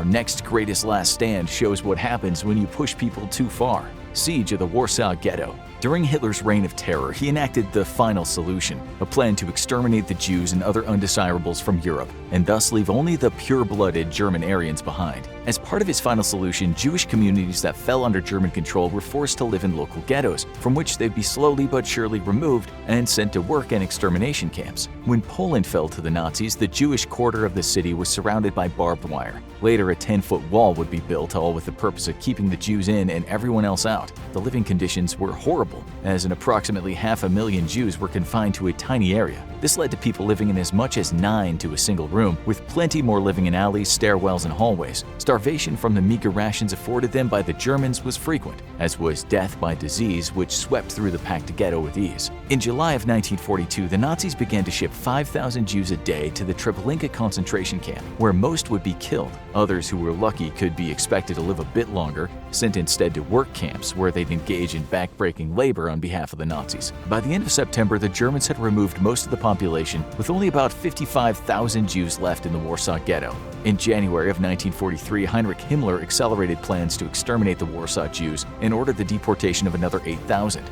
Our next greatest last stand shows what happens when you push people too far. Siege of the Warsaw Ghetto. During Hitler's reign of terror, he enacted the final solution, a plan to exterminate the Jews and other undesirables from Europe, and thus leave only the pure-blooded German Aryans behind. As part of his final solution, Jewish communities that fell under German control were forced to live in local ghettos, from which they'd be slowly but surely removed and sent to work in extermination camps. When Poland fell to the Nazis, the Jewish quarter of the city was surrounded by barbed wire. Later, a 10-foot wall would be built, all with the purpose of keeping the Jews in and everyone else out. The living conditions were horrible, as an approximately 500,000 Jews were confined to a tiny area. This led to people living in as much as 9 to a single room, with plenty more living in alleys, stairwells, and hallways. Starvation from the meager rations afforded them by the Germans was frequent, as was death by disease, which swept through the packed ghetto with ease. In July of 1942, the Nazis began to ship 5,000 Jews a day to the Treblinka concentration camp, where most would be killed. Others who were lucky could be expected to live a bit longer, sent instead to work camps where they'd engage in backbreaking labor on behalf of the Nazis. By the end of September, the Germans had removed most of the population, with only about 55,000 Jews left in the Warsaw Ghetto. In January of 1943, Heinrich Himmler accelerated plans to exterminate the Warsaw Jews and ordered the deportation of another 8,000.